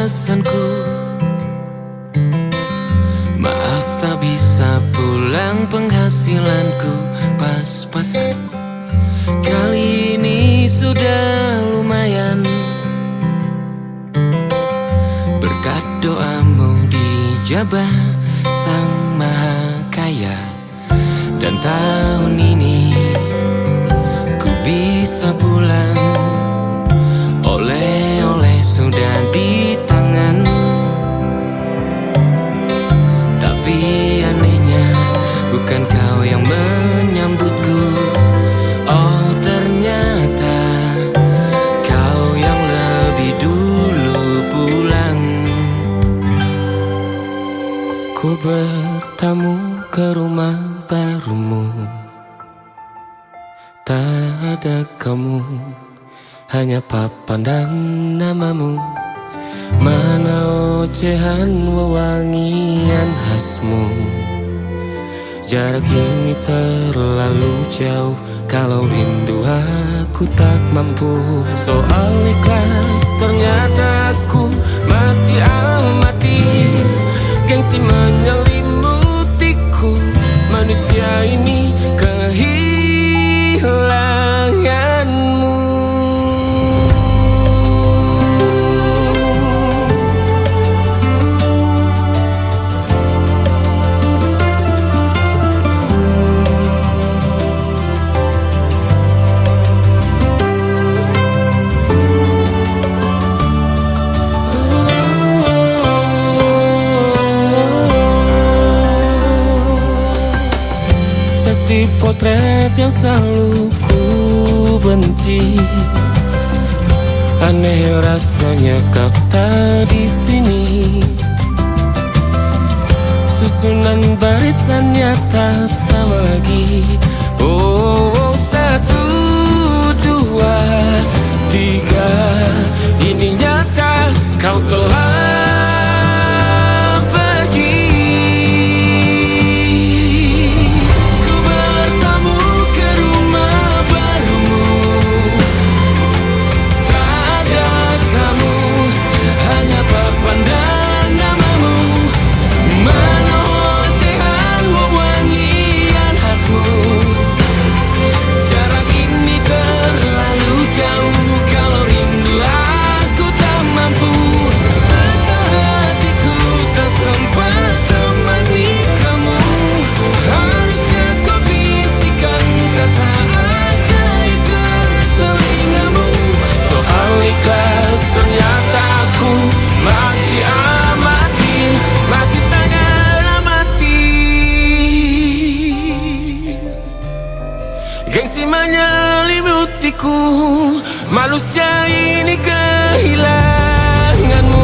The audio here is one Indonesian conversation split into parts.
pesanku. Maaf tak bisa pulang, penghasilanku pas-pasan. Kali ini sudah lumayan, berkat doamu dijabah Sang Maha Kaya. Dan tahun ini ku bisa pulang, oleh-oleh sudah di tangan. Tapi anehnya bukan kau yang menyambutku. Oh ternyata kau yang lebih dulu pulang. Ku bertamu ke rumah barumu, tak ada kamu, hanya papan dan namamu. Mana ocehan wewangian khasmu. Jarak ini terlalu jauh, kalau rindu aku tak mampu. Soal ikhlas ternyata aku masih amatir. Gengsi menyelimutiku, manusia ini kehilanganmu. Si potret yang selalu ku benci, aneh rasanya kau tak di sini. Susunan barisannya tak sama lagi. Oh, 1, 2, 3, ini nyata kau telah menyelimutiku, manusia ini kehilanganmu.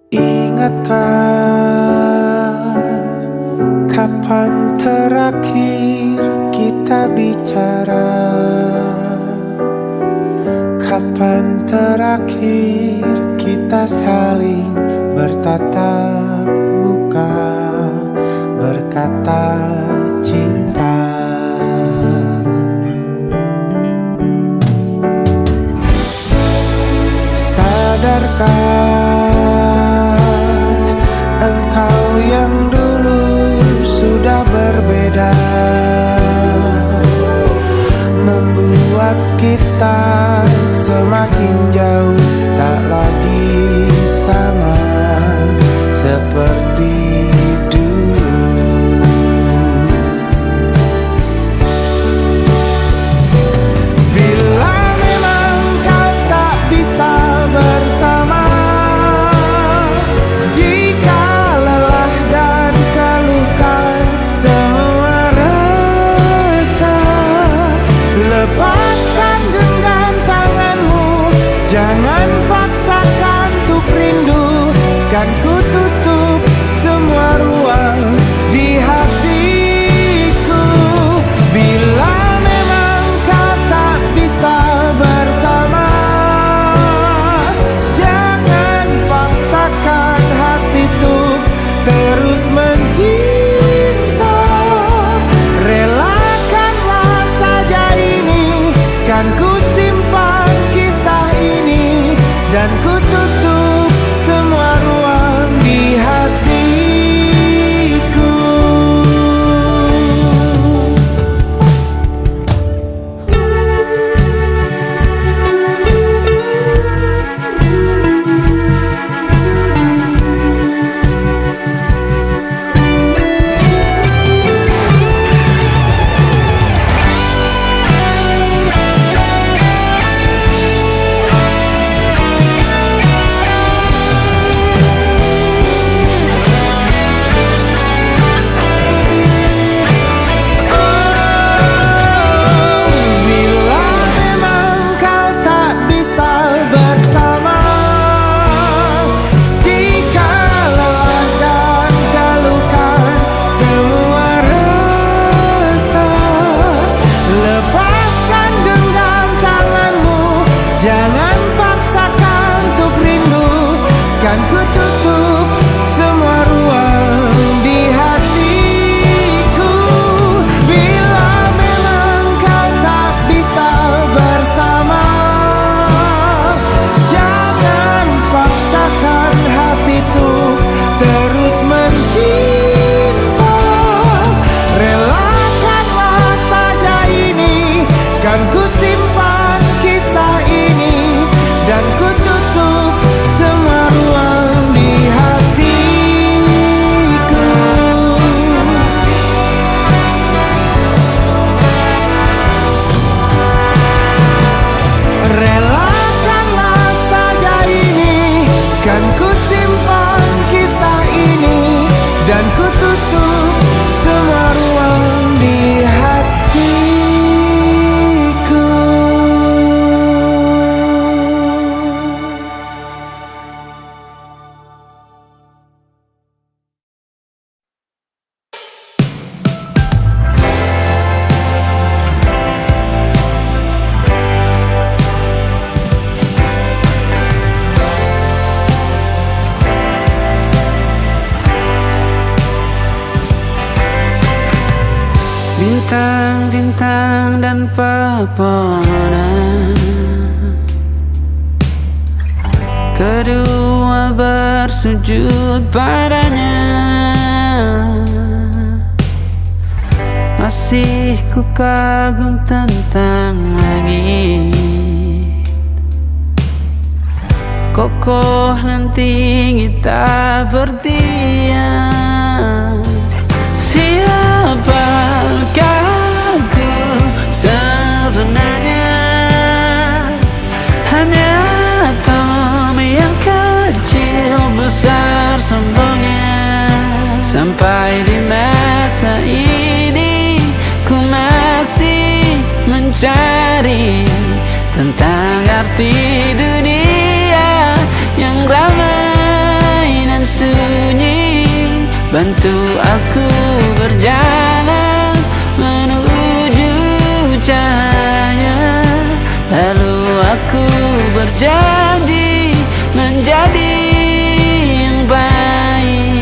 Ingatkah kapan terakhir kita bicara? Kapan terakhir kita saling bertatap muka, berkata cinta? Sadarkah engkau yang dulu sudah berbeda, membuat kita semakin jauh, tak lagi sama seperti dulu. Bila memang kau kan ku tutup semua ruang di hatiku. Bila memang kau tak bisa bersama, jangan paksakan hati tuh terus mencinta. Relakanlah saja ini, kan ku simpan kisah ini, dan ku tutup semua ruang di hatiku. Jangan paksakan untuk rindu, kan ku tutup semua ruang di hatiku. Bila memang kau tak bisa bersama, jangan paksakan hati tuh terus mencinta. Relakanlah saja ini, kan ku simpan kisah ini, dan ku tutup semua ruang di hatiku. Relakanlah saja ini, kan ku simpan kisah ini, dan ku tutup semua ruang di hatiku. Bintang-bintang dan pepohonan, kedua bersujud padanya. Masih ku kagum tentang langit, kokoh dan tinggi tak berdiam. Siapakah aku sebenarnya? Hanya atom yang kecil besar sombongnya. Sampai di masa ini ku masih mencari tentang arti dunia yang ramai dan sunyi. Bantu aku berjalan menuju cahaya, lalu aku berjanji menjadi yang baik.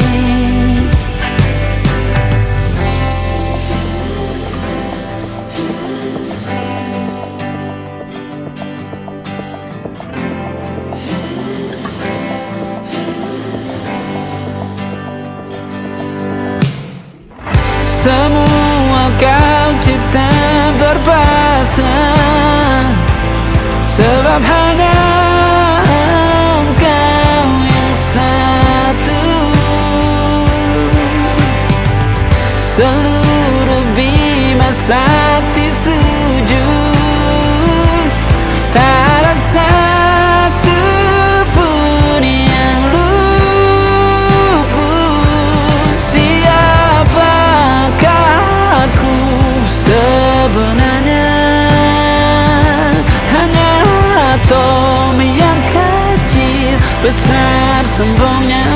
Semua kau cipta berpasang, sebab hanya engkau yang satu. Seluruh bima sakti sujud, tak ada satu pun yang luput. Siapakah aku sebenarnya? Hanya atom yang kecil besar sombongnya.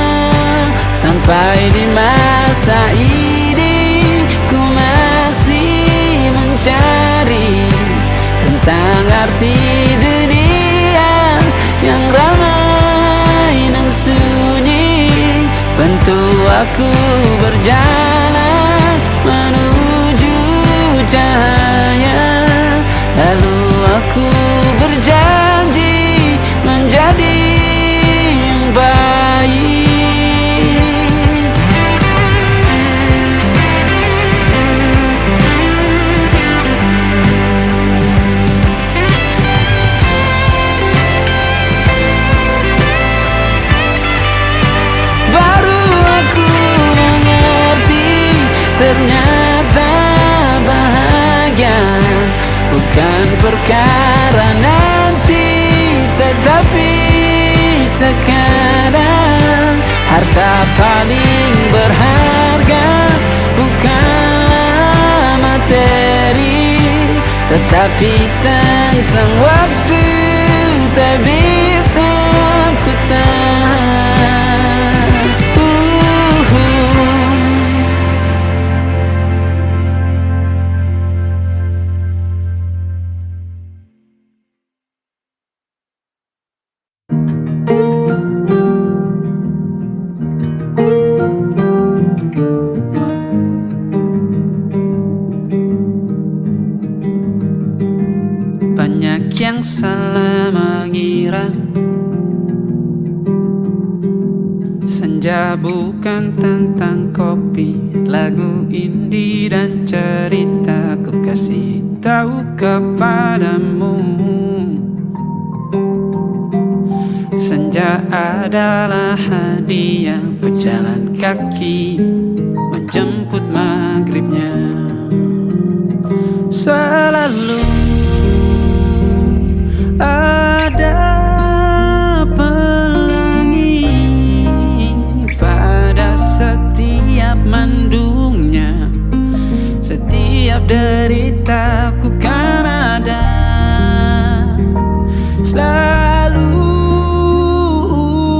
Sampai di masa ini ku masih mencari tentang arti dunia yang ramai dan sunyi. Bantu aku berjalan menuju cahaya, lalu aku berjanji menjadi yang baik. Baru aku mengerti, ternyata bahagia bukan perkara nanti, tetapi sekarang. Harta paling berharga bukanlah materi, tetapi tentang waktu tak bisa ku tahan. Banyak yang salah mengira senja bukan tentang kopi, lagu indie dan cerita. Ku kasih tahu kepadamu, senja adalah hadiah berjalan kaki menjemput maghribnya. Selalu ada pelangi pada setiap mendungnya. Setiap derita ku kan ada selalu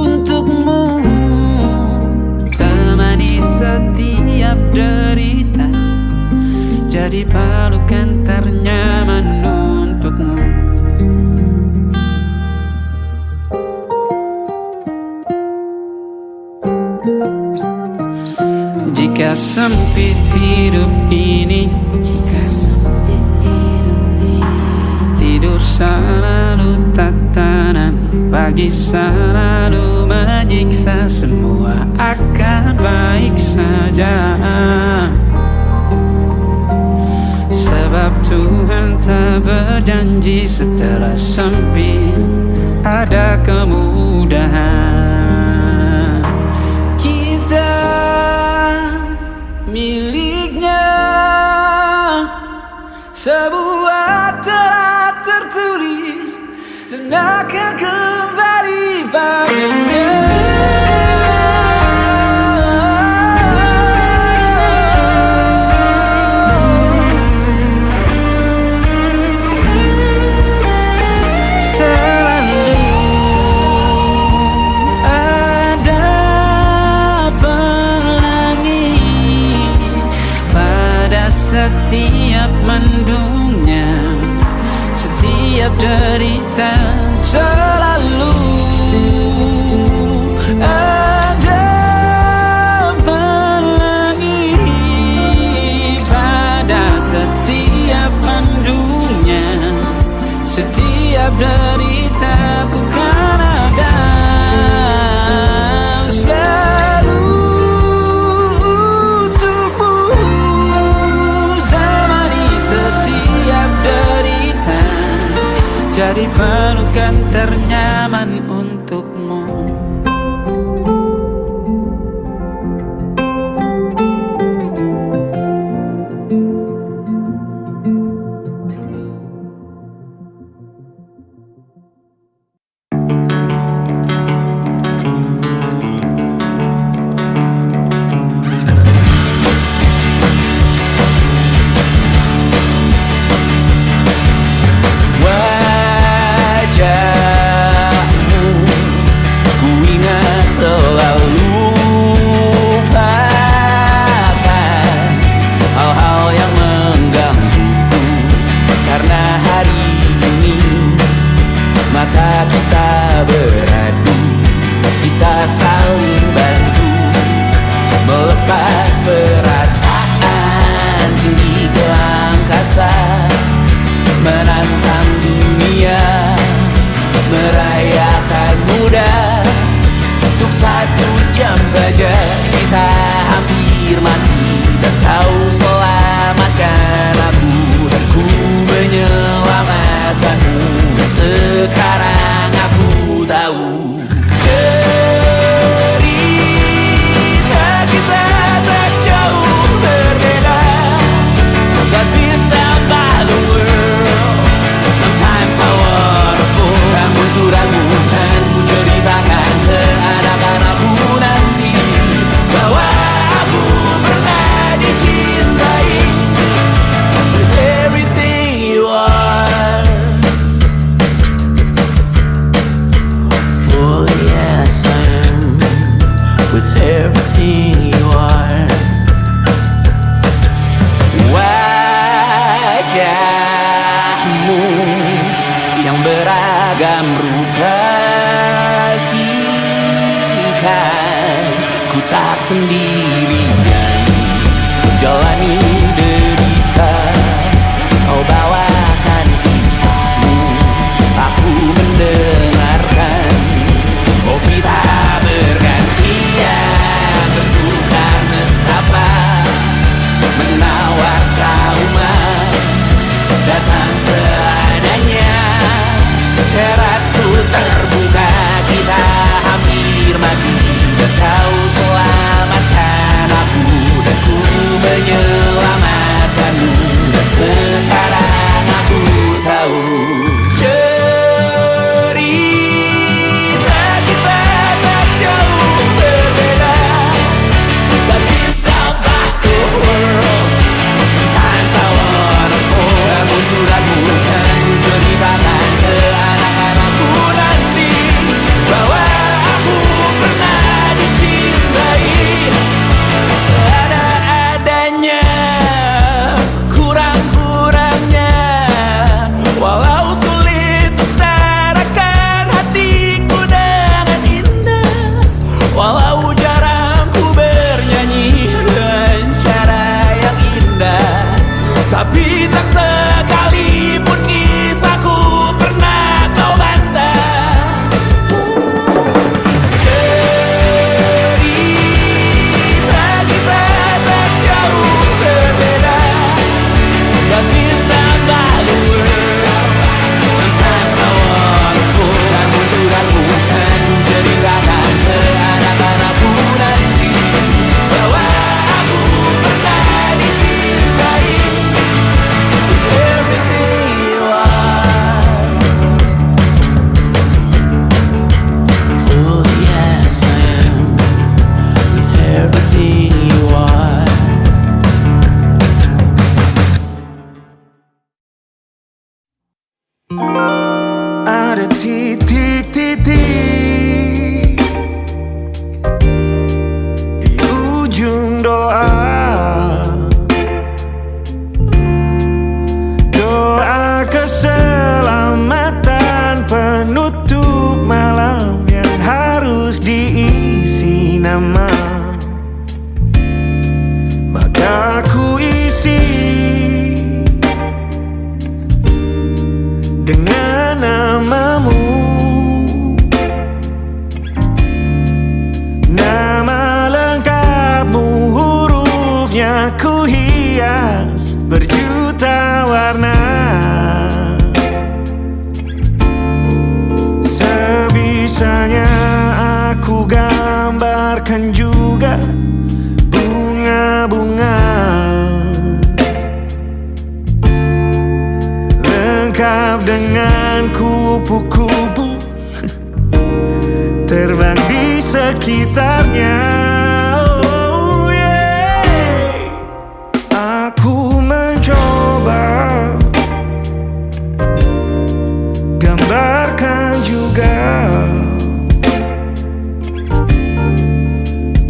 untukmu, temani setiap derita, jadi pelukan ternyaman untukmu. Jika sempit hidup ini, tidur selalu tatanan, pagi selalu menyiksa, semua akan baik saja. Sebab Tuhan tak berjanji setelah sempit ada kemudahan. Kita miliknya, sebuah telah tertulis dan akan kembali padanya. Setiap mendungnya, setiap derita, selalu ada pelangi pada setiap mendungnya. Setiap derita ku kan ada selalu untukmu, jadi pelukan ternyaman untukmu. Ku maka kita beradu, kita saling bantu, melepas perasaan tinggi ke angkasa, menantang dunia, merayakan muda. Untuk 1 jam saja kita hampir mati, dan kau selamatkan aku, dan ku menyelamatkanmu. Dan sekarang aku tahu cerita kita tak jauh berbeda, but it's about the world. Sometimes I wanna fall. Namun suratmu kan ku ceritakan ke anak-anakku nanti, bahwa aku pernah dicintai with everything you are. For yes I am with everything you are. Wajahmu yang beragam rupa pastikan ku tak sendirian jalani derita. Kau bawakan kisahmu, aku mendengarkan. Oh, kita bergantian, bertukar nestapa, menawar trauma, datang seadanya. Terasku terbuka, kita hampir mati, dan kau selamatkan aku, dan ku menyelamatkanmu. Dan sekarang aku tahu cerita kita tak jauh berbeda, but it's about the world. Sometimes I wanna fall. Namun suratmu kan ku ceritakan ke anak-anakku nanti, bahwa aku pernah dicintai seada-adanya, sekurang-kurangnya. Walau sulit utarakan hatiku dengan indah, walau jarang ku bernyanyi dengan cara yang indah, tapi tak sekalipun kisahku pernah kau bantah. Cerita kita tak jauh berbeda, but it's about the world. Sometimes I wanna fall. Namun suratmu kan ku ceritakan ke anak-anakku nanti, bahwa aku pernah dicintai with everything you are. Fully yes I am with everything you are. Ada titik-titik di ujung doa, doa keselamatan penutup malam yang harus diisi nama. Maka ku isi dengan namamu, nama lengkapmu, hurufnya ku hias berjuta warna. Sebisanya aku gambarkan juga bunga-bunga, lengkap dengan kupu-kupu terbang di sekitarnya. Oh yeah. Aku mencoba gambarkan juga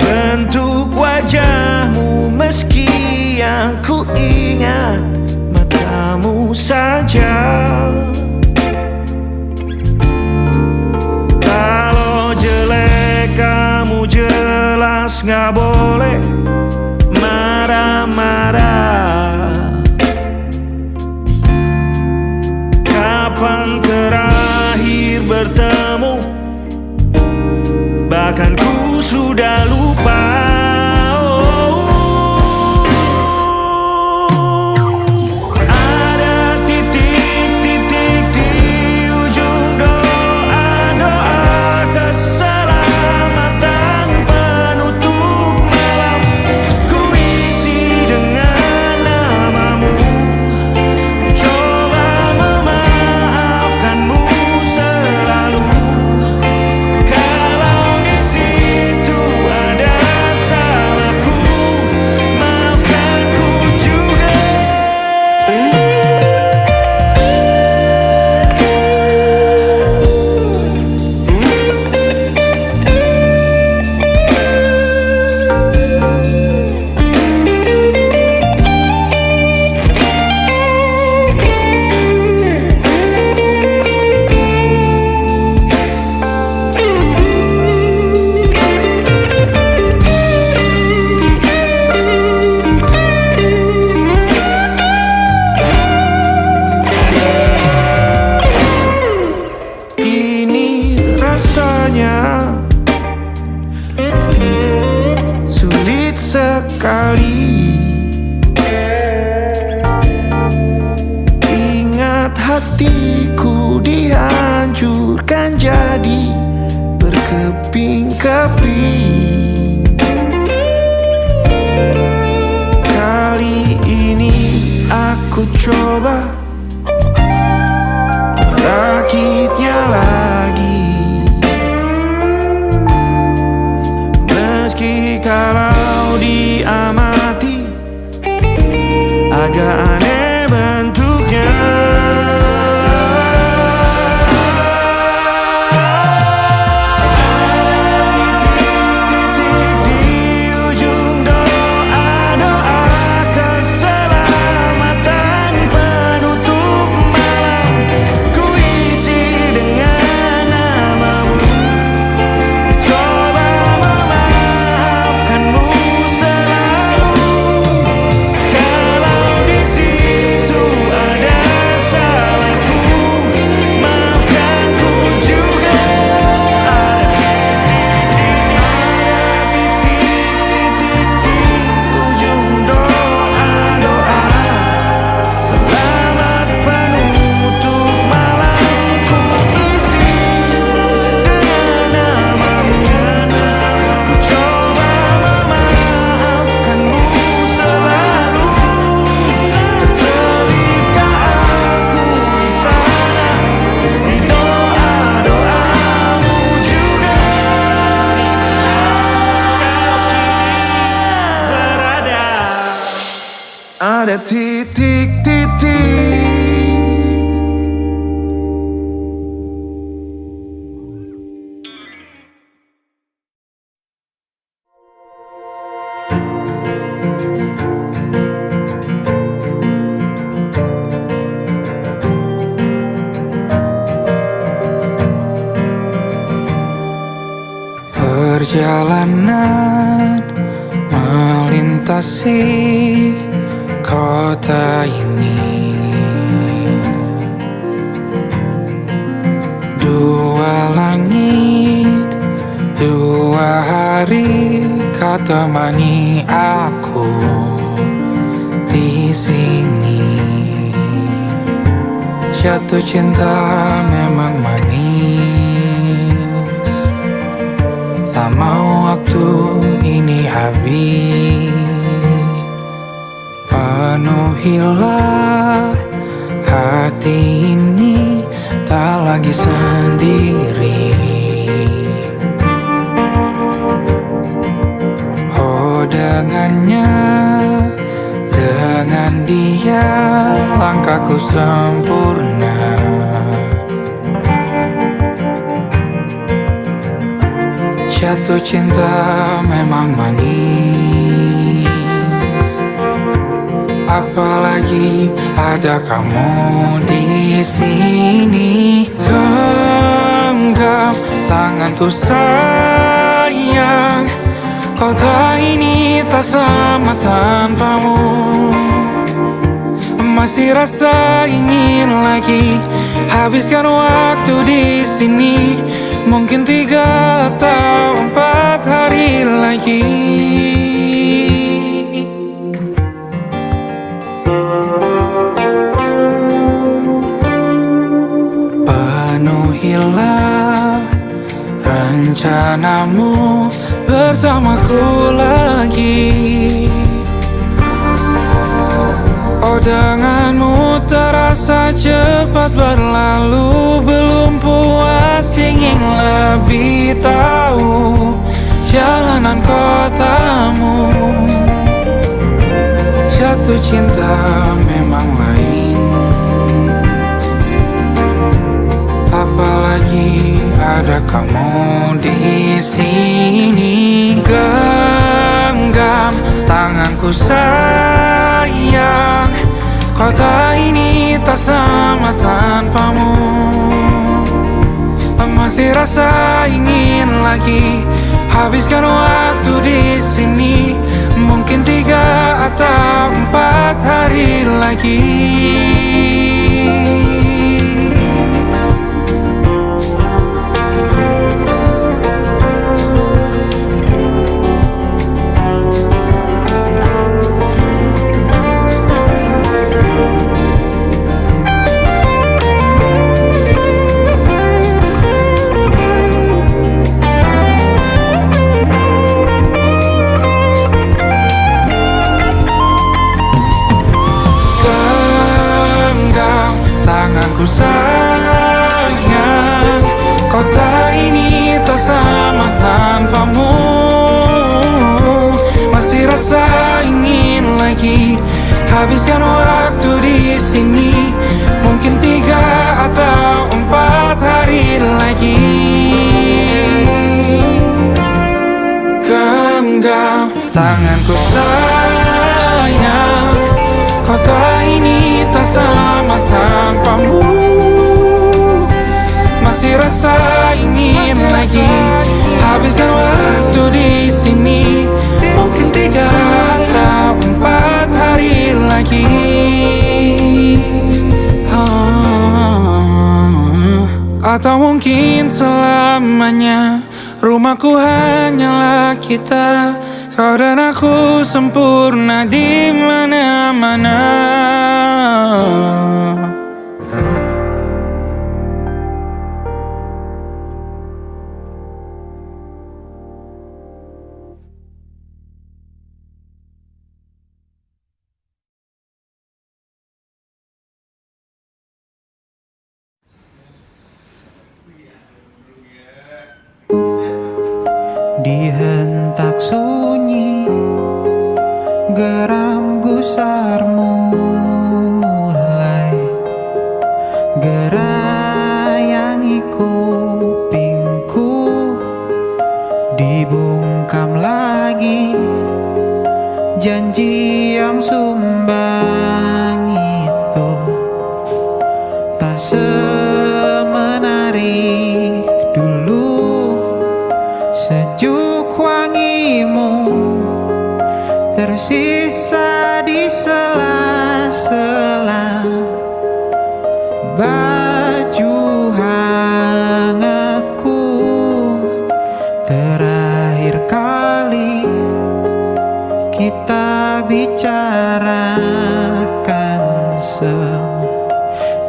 bentuk wajahmu, meski yang ku ingat matamu saja. ikhlas, gak boleh marah-marah. Kapan terakhir bertemu? Bahkan ku sudah lupa. Sulit sekali ingat hatiku dihancurkan jadi berkeping-keping. Kali ini aku coba merakitnya lagi. Meski kalau diamati agak aneh bentuknya. Ada titik-titik. Perjalanan melintasi kota ini, dua langit, dua hari kau temani aku di sini. Jatuh cinta memang manis, tak mau waktu ini habis. Penuhilah hati ini, tak lagi sendiri. Oh dengannya, dengan dia langkahku sempurna. Jatuh cinta memang manis, apalagi ada kamu di sini. Genggam tanganku sayang, Kota ini tak sama tanpamu. Masih rasa ingin lagi habiskan waktu di sini. Mungkin 3 atau 4 hari lagi. Penuhilah rencanamu bersamaku lagi. Oh, denganmu terasa cepat berlalu. Belum puas ingin lebih tahu jalanan kotamu. Jatuh cinta memang lain, apalagi ada kamu di sini. Genggam tanganku sayang, kota ini tak sama tanpamu. Masih rasa ingin lagi habiskan waktu di sini. Mungkin 3 atau 4 hari lagi. Tanganku sayang, kota ini tak sama tanpamu. Masih rasa ingin lagi habiskan waktu di sini. Mungkin 3 atau 4 hari lagi. Genggam tanganku sayang, kota ini tak sama tanpamu. Masih rasa ingin lagi habiskan waktu di sini. Mungkin 3 atau 4 hari lagi. Atau mungkin selamanya. Rumahku hanyalah kita, kau dan aku sempurna di mana-mana. Di hentak sunyi, geram gusarmu mulai gerayangi kupingku. Dibungkam lagi janji yang sumbang itu, tak semenarik dulu. Sejuk wangimu tersisa di sela-sela baju hangatku. Terakhir kali kita bicarakan semua,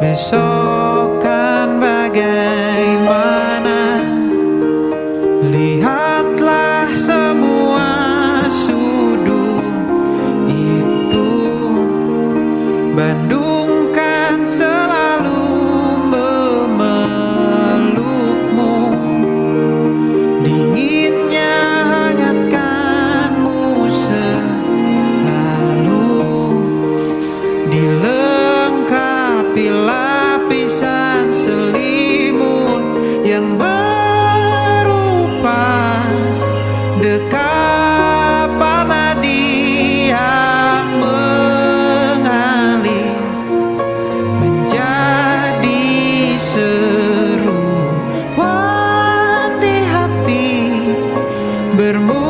besok kan bagaimana. Lihatlah semua sudut itu. Bandung kan selalu memelukmu. Dinginnya hangatkanmu selalu. Dilengkapi lapisan selimut yang dekapan nadi yang mengalir menjadi seruan di hati bermu.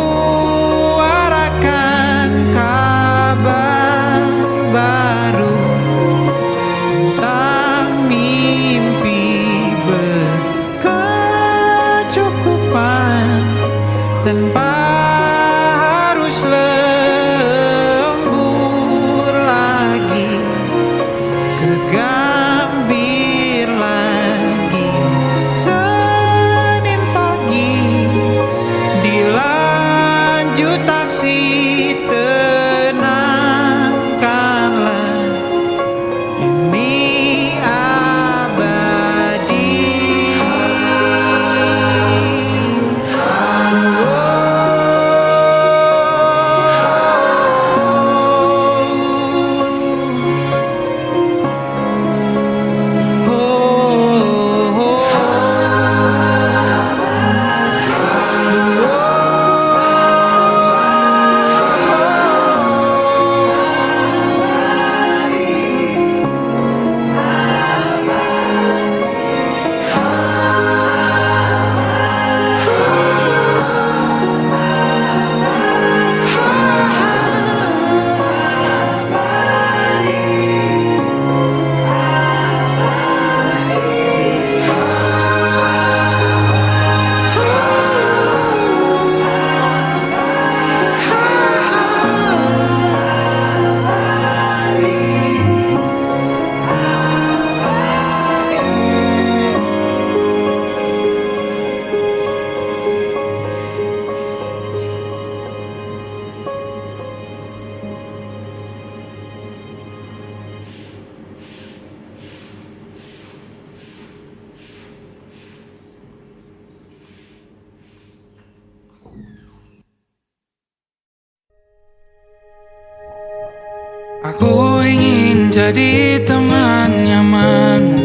Aku ingin jadi teman nyamanmu,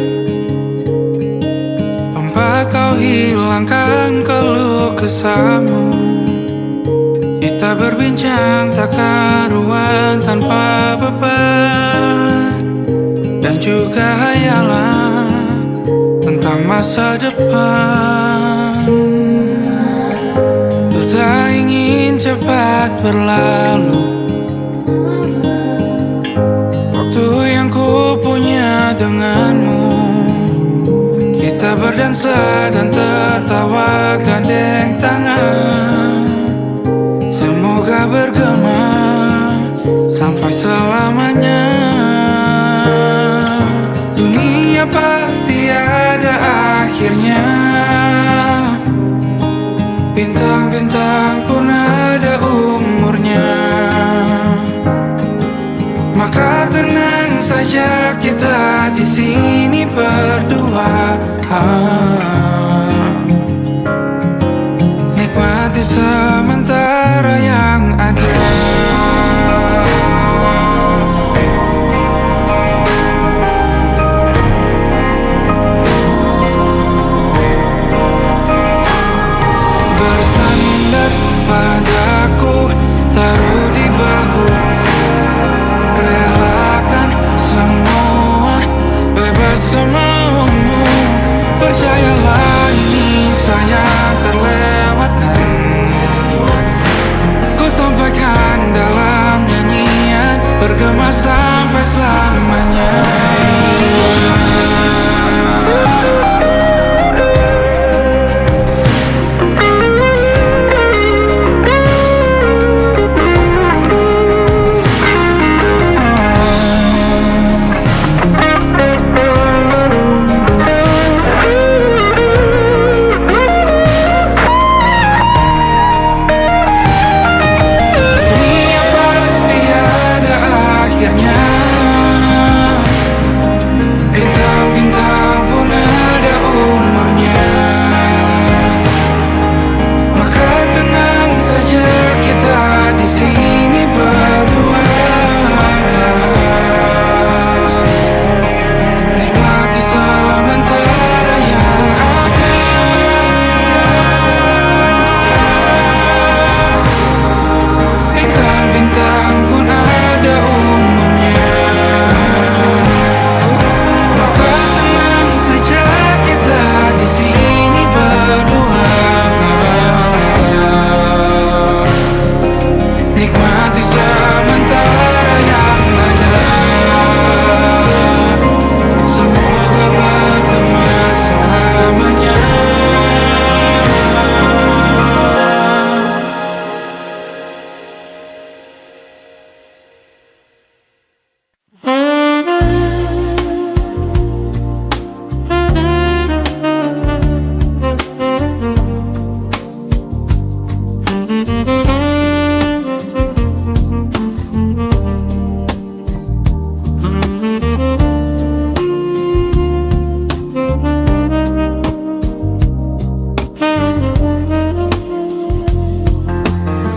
tempat kau hilangkan keluh kesahmu. Kita berbincang tak karuan tanpa beban, dan juga hayalan tentang masa depan. Ku tak ingin cepat berlalu waktu yang ku punya denganmu. Kita berdansa dan tertawa gandeng tangan, semoga bergema sampai selamanya. Dunia pasti ada akhirnya, bintang-bintang pun ada umurnya. Maka tenang saja kita di sini berdua, nikmati sementara yang ada. Bersandar padaku, taruh di bahuku, relakan semua, bebas semaumu. Percayalah ini sayang terlewatkan, ku sampaikan dalam nyanyian, bergema sampai selamanya. Bintang-bintang pun ada umurnya, maka tenang saja kita di sini berdua, nikmati sementara yang ada. Bintang-bintang pun ada umurnya, di sini berdua, nikmati sementara yang ada. Semoga bergema selamanya.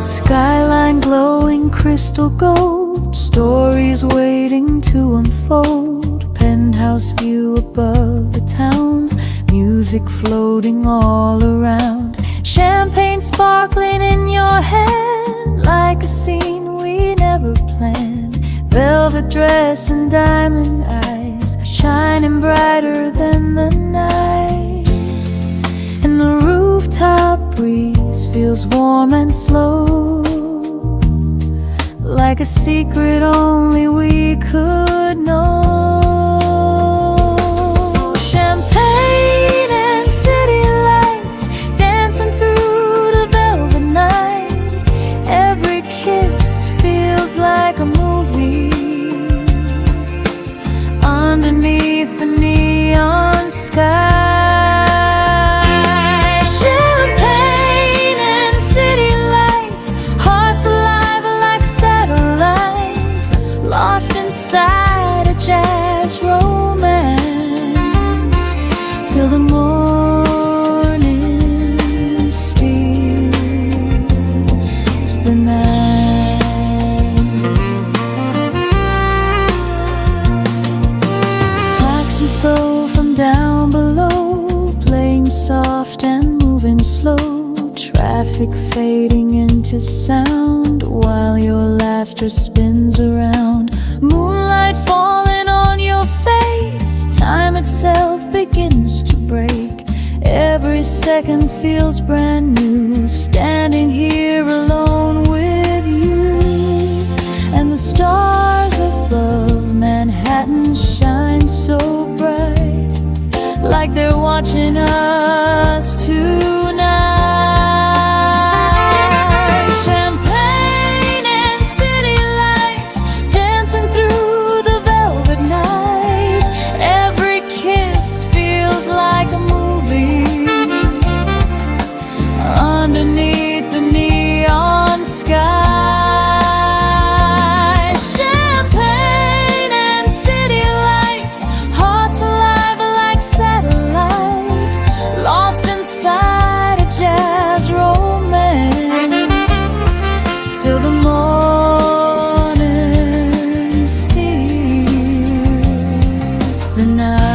Skyline glowing crystal gold, stories waiting to unfold. Penthouse view above the town, music floating all around. Champagne sparkling in your hand, like a scene we never planned. Velvet dress and diamond eyes, shining brighter than the night. And the rooftop breeze feels warm and slow, like a secret only we could know. Champagne and city lights dancing through the velvet night. Every kiss feels like a movie underneath the neon sky. Lost inside a jazz soft and moving slow, traffic fading into sound while your laughter spins around. Moonlight falling on your face, time itself begins to break. Every second feels brand new, standing here alone with you. And the stars above Manhattan shine so bright, like they're watching us tonight. Champagne and city lights dancing through the velvet night. Every kiss feels like a movie underneath the neon sky. Champagne and city lights, hearts alive like satellites, lost inside a jazz romance, till the morning steals the night.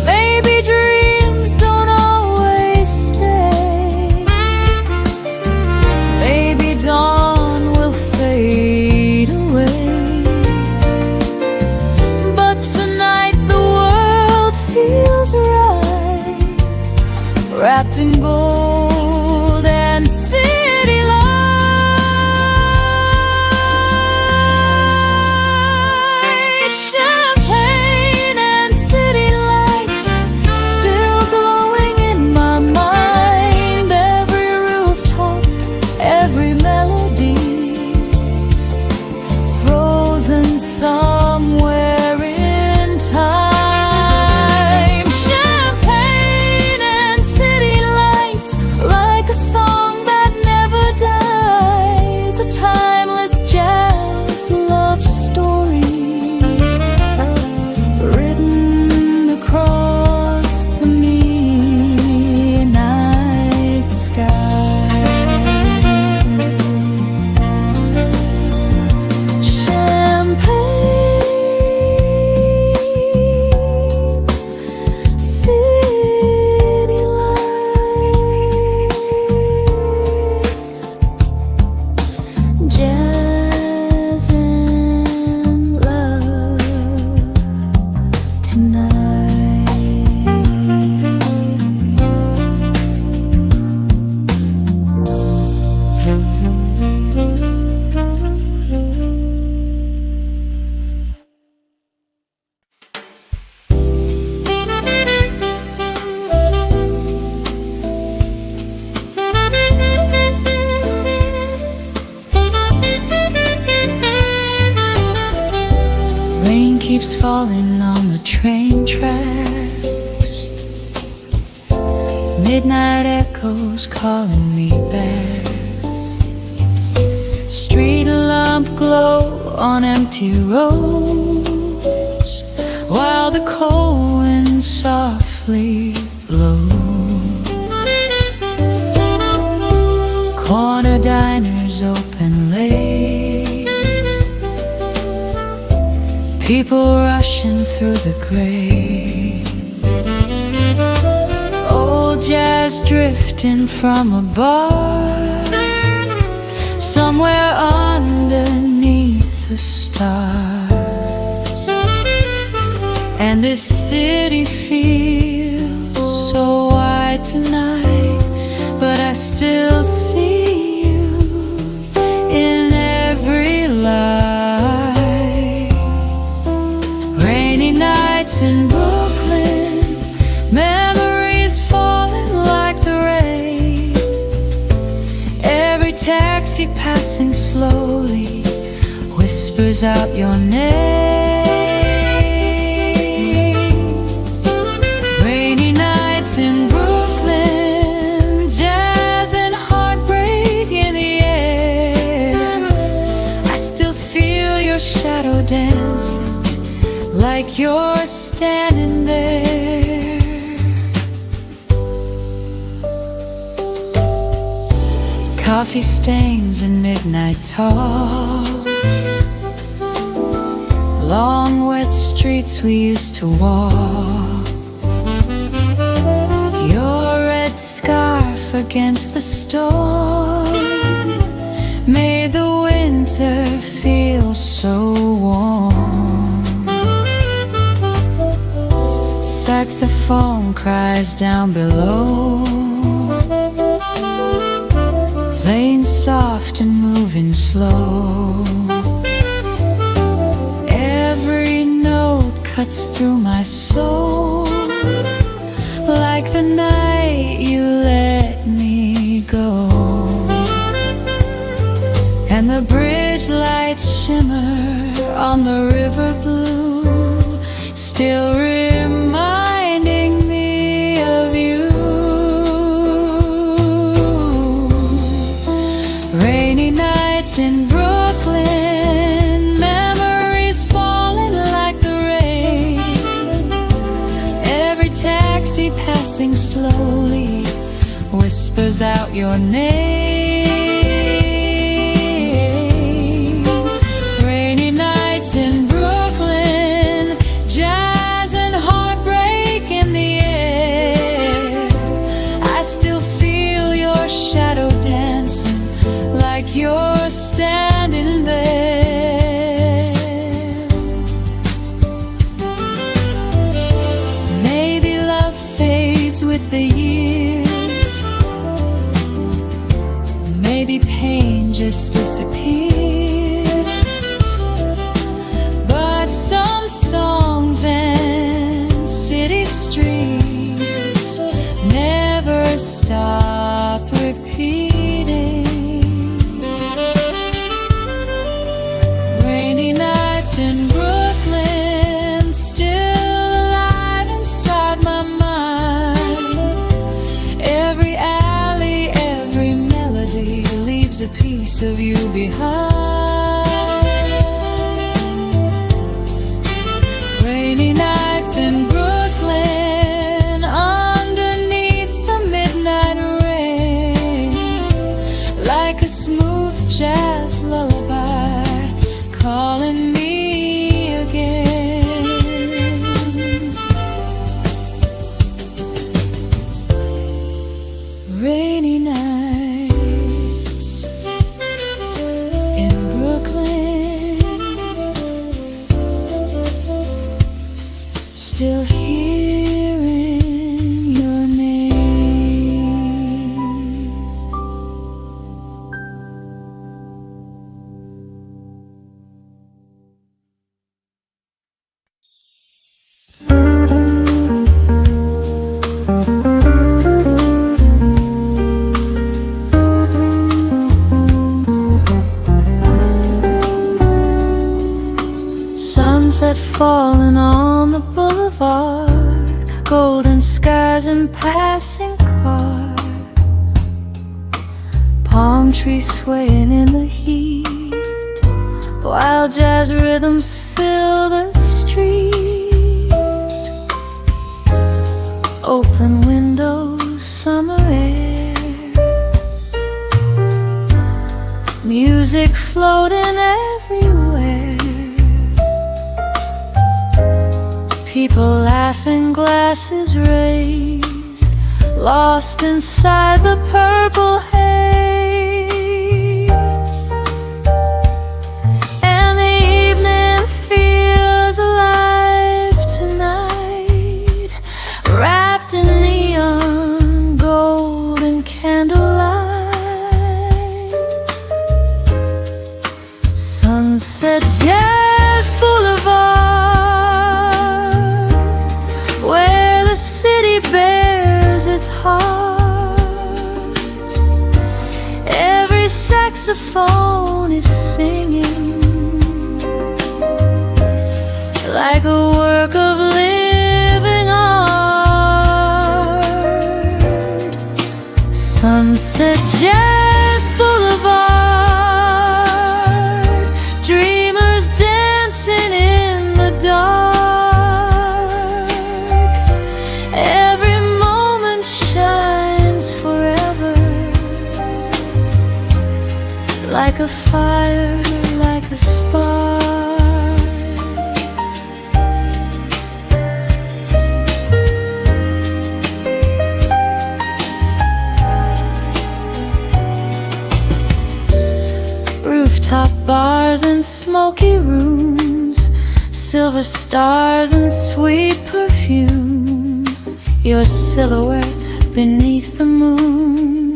Maybe dreams don't always stay, maybe dawn will fade away, but tonight the world feels right, wrapped in gold and city lights. Champagne and city lights still glowing in my mind. Every rooftop, every melody, frozen somewhere in time. Champagne and city lights, like a song that never dies, a timeless jazz love story written across the midnight sky. Champagne, city lights, jazz and love tonight. Rain keeps falling on the train tracks, midnight echoes calling me back. Street lamp glow on empty roads, while the cold wind softly blows. Corner diners open late, people rushing through the gray. Old jazz drifting from a bar, somewhere underneath the stars. And this city feels so wide tonight, but I still see you in every light. Rainy nights in Brooklyn, memories falling like the rain. Every taxi passing slowly whispers out your name. Rainy nights in Brooklyn, jazz and heartbreak in the air. I still feel your shadow dancing, like you're standing there. Coffee stains and midnight talks, long wet streets we used to walk, your red scarf against the storm made the winter feel so warm. Saxophone cries down below, playing soft and moving slow. Every note cuts through my soul, like the night you let me go. And the bridge lights shimmer on the river blue, still reminding me of you. Rainy nights in Brooklyn, memories falling like the rain. Every taxi passing slowly whispers out your name. Rainy nights in Brooklyn, jazz and heartbreak in the air. I still feel your shadow dancing like you're standing there. Maybe love fades with the years, maybe pain just disappears, but some songs and city streets never stop repeating. Rainy nights in Brooklyn, still alive inside my mind. Every alley, every melody leaves a piece of you behind. Rainy nights in Brooklyn, underneath the midnight rain, like a smooth jazz lullaby calling me again. Rainy nights in Brooklyn, still hearing your name. Sunset falling on the boulevard, golden skies and passing cars, palm trees swaying in the heat, while jazz rhythms fill the street. Open windows, summer air, music floating everywhere. People laughing, glasses raised, lost inside the purple haze. And the evening feels alive tonight, wrapped in neon, gold and candlelight. Sunset Jazz Boulevard, where the city bears its heart. Every saxophone is singing like a work of living art. Sunset Jazz Boulevard, dreamers dancing in the dark. Every moment shines forever, like a fire, like a spark. silver stars and sweet perfume. Your silhouette beneath the moon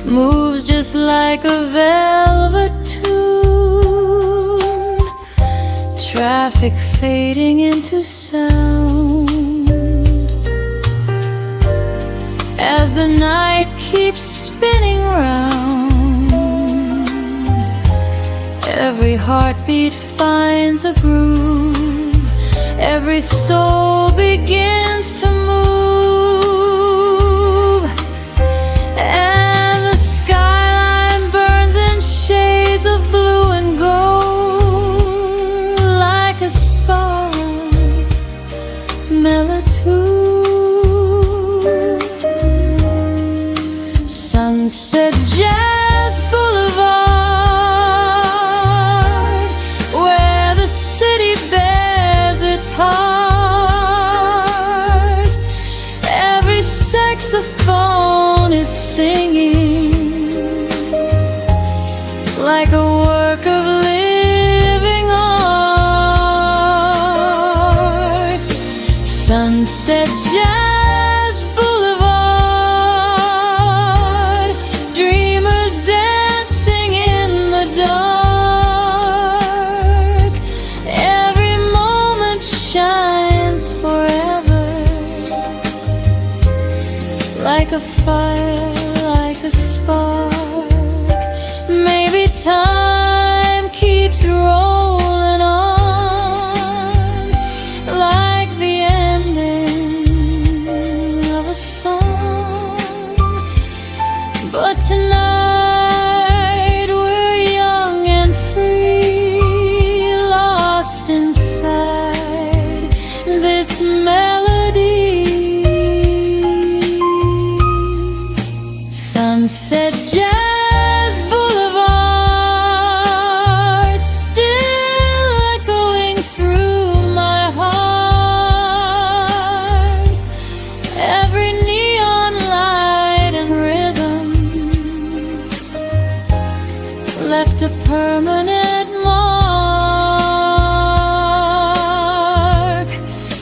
moves just like a velvet tune. Traffic fading into sound as the night keeps spinning round. Every heartbeat finds a groove, every soul begins to move, and the skyline burns in shades of blue and gold, like a spark mellitude. Sunset Jazz Boulevard, where the city bears its heart. Every saxophone is singing like a work of living art. Sunset Jazz Boulevard, dreamers dancing in the dark. Every moment shines forever, like a fire, like a spark. Maybe time keeps rolling on, like the ending of a song. But tonight we're young and free, lost inside this melody. Sunset Jazz Boulevard, still echoing through my heart. Every neon light and rhythm left a permanent mark.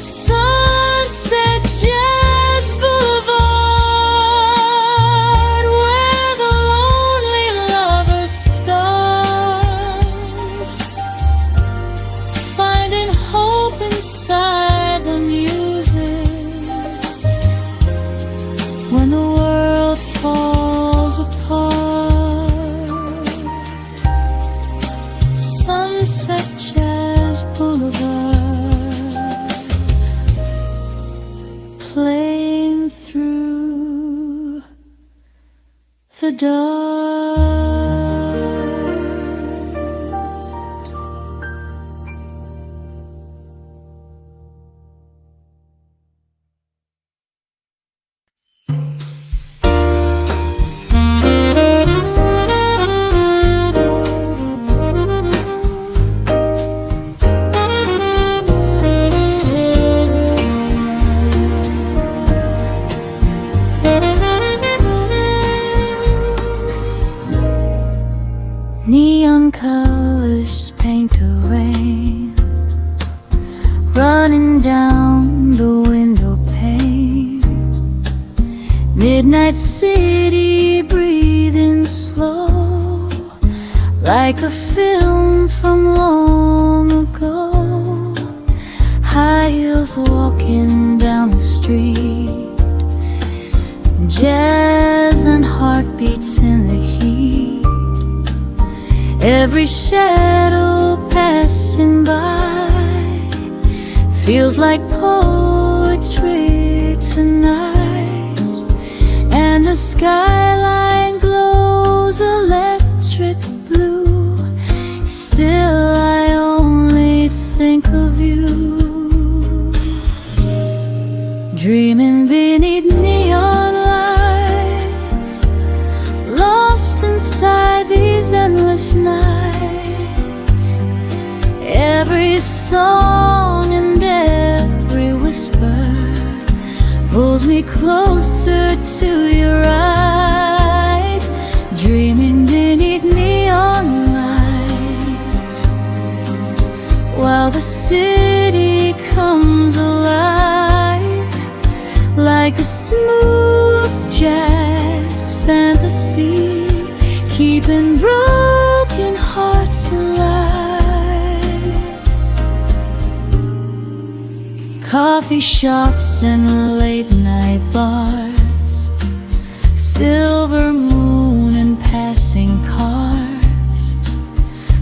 Sunset Jazz Boulevard, where the lonely lovers start, finding hope inside the music when the world falls apart. Sunset Jazz Boulevard, playing through the dark. Neon colors paint the rain, running down the window pane. Midnight city breathing slow, like a film from long ago. High heels walking down the street, jazz and heartbeats in the heat. Every shadow passing by feels like poetry tonight, and the skyline glows electric blue. Still I only think of you, dreaming beneath neon lights, lost inside these endless nights. Every song and every whisper pulls me closer to your eyes, dreaming beneath neon lights, while the city city comes alive, like a smooth jazz fantasy, keeping broken hearts alive. Coffee shops and late night bars, silver moon and passing cars,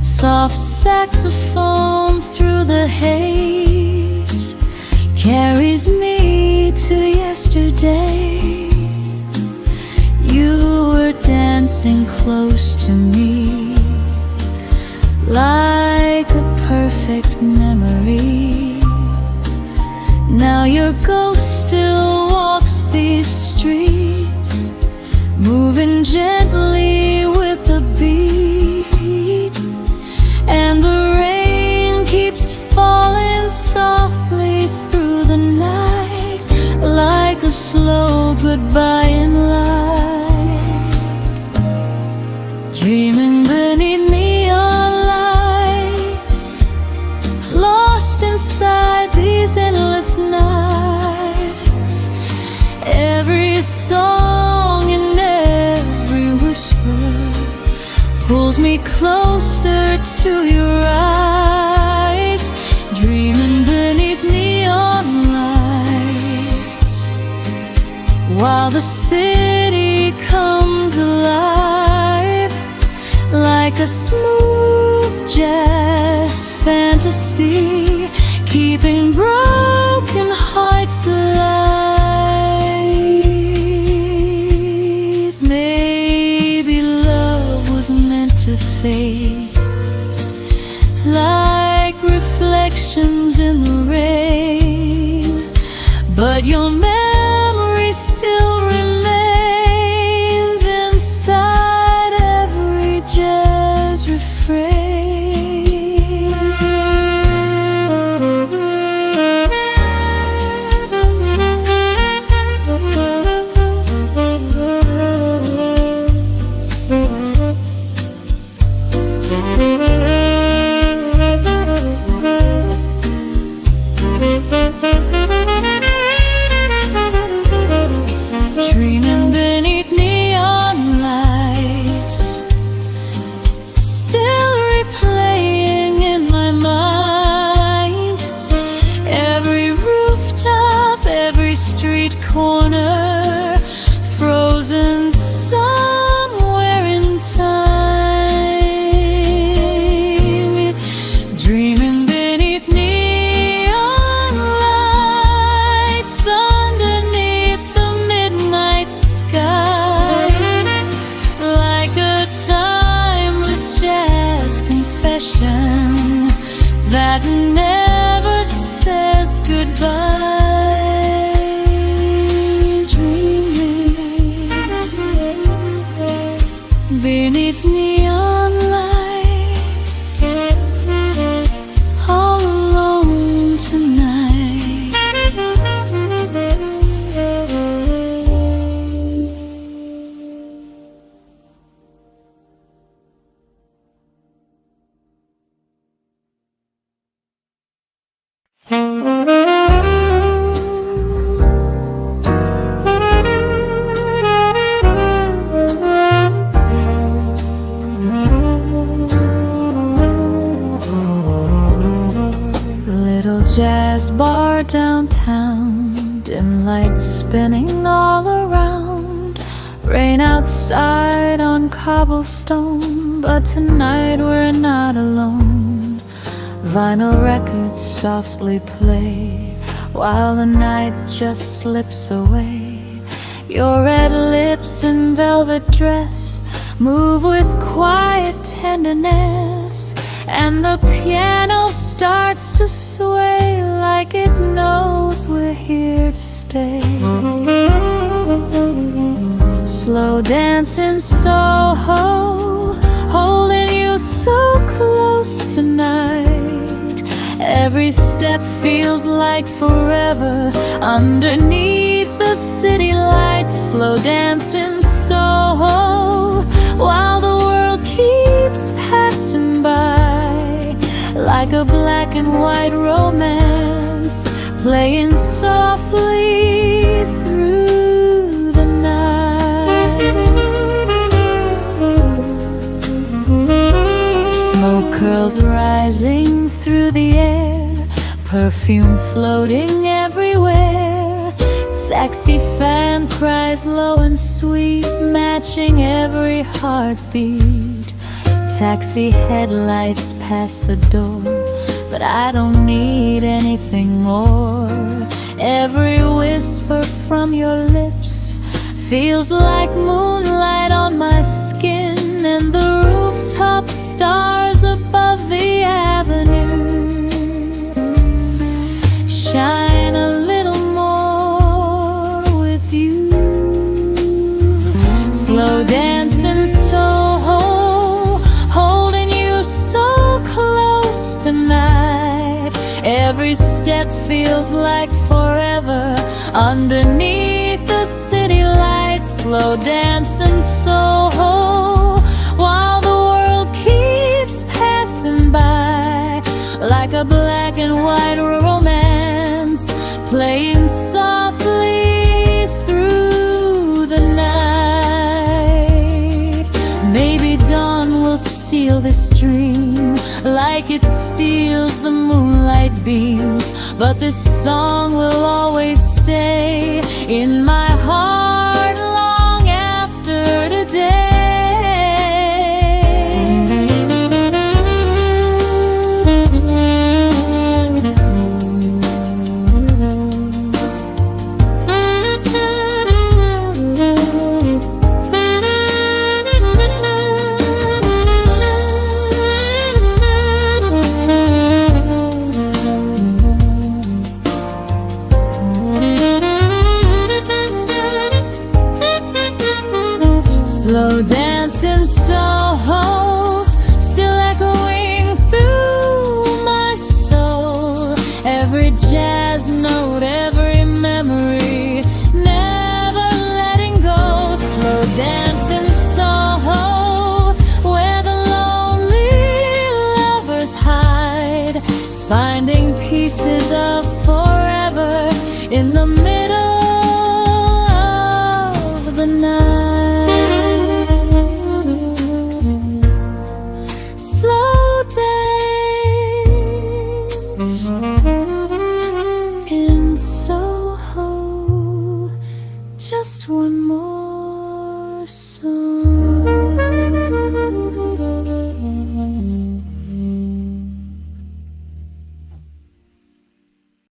soft saxophone through the haze carries me to yesterday. You were dancing close to me, like a perfect memory. Now your ghost still walks these streets, moving gently with the beat, and the rain keeps falling softly through the night, like a slow goodbye in light. Dreaming beneath neon lights, lost inside these endless nights. Every song and every whisper pulls me closer to your eyes. Dreaming beneath neon lights, while the city comes alive, like a smooth jazz fantasy, keeping broken hearts alive. Maybe love was meant to fade, like reflections in the rain, but your memory still remains inside every jazz refrain. Dreaming beneath neon lights, still replaying in my mind. Every rooftop, every street corner, frozen somewhere in time. Dreaming beneath neon lights, underneath the midnight sky, like a timeless jazz confession that never says goodbye. Dreaming beneath neon lights, all alone tonight. Little jazz bar downtown, dim lights spinning all around. Rain outside on cobblestone, but tonight we're not alone. Vinyl records softly play while the night just slips away. Your red lips and velvet dress move with quiet tenderness, and the piano starts to sway like it knows we're here to stay. Slow dance in Soho, holding you so close tonight. Every step feels like forever underneath the city lights. Slow dance in Soho, while the world keeps passing by, like like a black and white romance playing softly through the night. Smoke curls rising through the air, perfume floating everywhere. Sexy fan cries low and sweet, matching every heartbeat. Taxi headlights past the door, but I don't need anything more. Every whisper from your lips feels like moonlight on my skin, and the rooftop stars above the avenue shine a little more with you. Slow dancing Soho, holding you so close tonight. Every step feels like forever underneath the city lights. Slow dancing Soho, while the world keeps passing by, like a black and white romance playing softly through the night. Maybe dawn will steal this dream like it steals the moonlight beams, but this song will always stay in my heart long after today. Slow dancing Soho, still echoing through my soul. Every jazz note, every memory, never letting go. Slow dancing Soho, where the lonely lovers hide, finding pieces of forever in the middle of the night. Slow dance in Soho, just one more